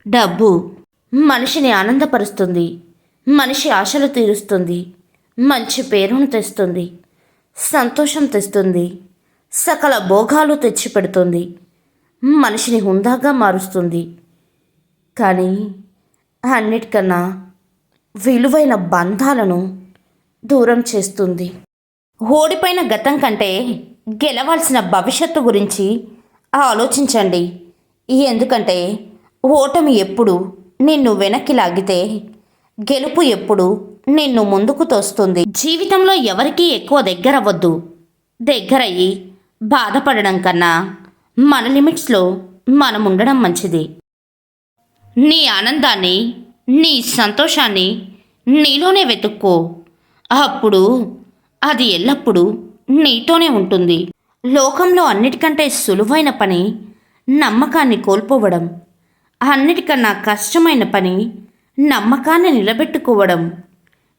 డబ్బు మనిషిని ఆనందపరుస్తుంది, మనిషి ఆశలు తీరుస్తుంది, మంచి పేరును తెస్తుంది, సంతోషం తెస్తుంది, సకల భోగాలు తెచ్చిపెడుతుంది, మనిషిని హుందాగా మారుస్తుంది. కానీ అన్నిటికన్నా విలువైన బంధాలను దూరం చేస్తుంది. ఓడిపోయిన గతం కంటే గెలవాల్సిన భవిష్యత్తు గురించి ఆలోచించండి. ఎందుకంటే ఓటమి ఎప్పుడు నిన్ను వెనక్కి లాగితే గెలుపు ఎప్పుడు నిన్ను ముందుకు తోస్తుంది. జీవితంలో ఎవరికీ ఎక్కువ దగ్గరవ్వద్దు. దగ్గరయ్యి బాధపడడం కన్నా మన లిమిట్స్లో మనం ఉండడం మంచిది. నీ ఆనందాన్ని, నీ సంతోషాన్ని నీలోనే వెతుక్కో. అప్పుడు అది ఎల్లప్పుడూ నీతోనే ఉంటుంది. లోకంలో అన్నిటికంటే సులువైన పని నమ్మకాన్ని కోల్పోవడం. అన్నిటికన్నా కష్టమైన పని నమ్మకాన్ని నిలబెట్టుకోవడం.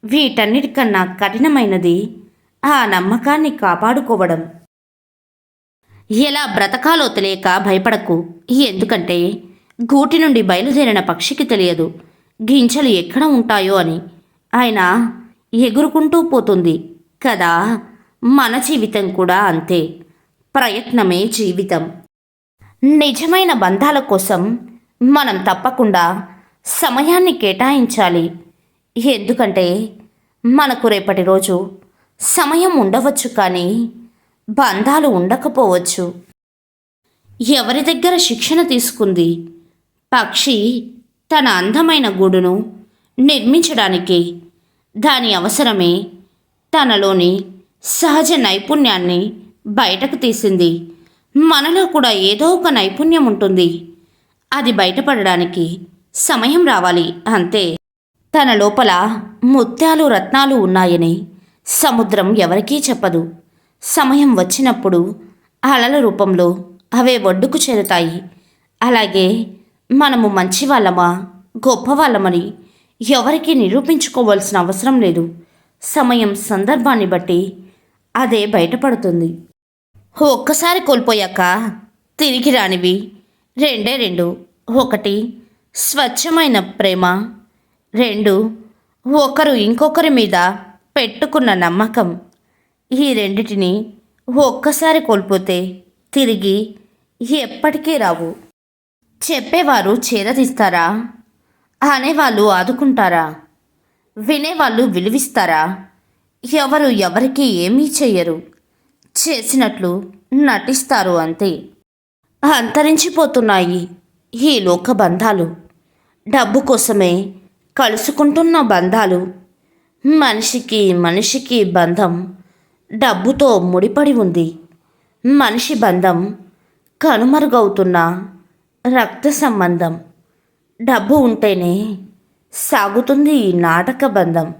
వీటన్నిటికన్నా కఠినమైనది ఆ నమ్మకాన్ని కాపాడుకోవడం. ఎలా బ్రతకాలో తెలియక భయపడకు. ఎందుకంటే గూటి నుండి బయలుదేరిన పక్షికి తెలియదు గింజలు ఎక్కడ ఉంటాయో అని. ఆయన ఎగురుకుంటూ పోతుంది కదా. మన జీవితం కూడా అంతే. ప్రయత్నమే జీవితం. నిజమైన బంధాల కోసం మనం తప్పకుండా సమయాన్ని కేటాయించాలి. ఎందుకంటే మనకు రేపటి రోజు సమయం ఉండవచ్చు, కానీ బంధాలు ఉండకపోవచ్చు. ఎవరి దగ్గర శిక్షణ తీసుకుంది? పక్షి తన అందమైన గూడును నిర్మించడానికి. దాని అవసరమే తనలోని సహజ నైపుణ్యాన్ని బయటకు తీసింది. మనలో కూడా ఏదో ఒక నైపుణ్యం ఉంటుంది. అది బయటపడడానికి సమయం రావాలి, అంతే. తన లోపల ముత్యాలు రత్నాలు ఉన్నాయని సముద్రం ఎవరికీ చెప్పదు. సమయం వచ్చినప్పుడు అలల రూపంలో అవే ఒడ్డుకు చేరుతాయి. అలాగే మనము మంచివాళ్ళమా గొప్పవాళ్ళమని ఎవరికీ నిరూపించుకోవాల్సిన అవసరం లేదు. సమయం సందర్భాన్ని బట్టి అదే బయటపడుతుంది. ఒక్కసారి కోల్పోయాక తిరిగి రానివి రెండే రెండు. ఒకటి స్వచ్ఛమైన ప్రేమ, రెండు ఒకరు ఇంకొకరి మీద పెట్టుకున్న నమ్మకం. ఈ రెండిటిని ఒక్కసారి కోల్పోతే తిరిగి ఎప్పటికీ రావు. చెప్పేవారు చేరదీస్తారా? అనేవాళ్ళు ఆదుకుంటారా? వినేవాళ్ళు విలువిస్తారా? ఎవరు ఎవరికి ఏమీ చెయ్యరు. చేసినట్లు నటిస్తారు, అంతే. అంతరించిపోతున్నాయి ఈ లోక బంధాలు. డబ్బు కోసమే కలుసుకుంటున్న బంధాలు. మనిషికి మనిషికి బంధం డబ్బుతో ముడిపడి ఉంది. మనిషి బంధం కనుమరుగవుతున్న రక్త సంబంధం. డబ్బు ఉంటేనే సాగుతుంది ఈ నాటక బంధం.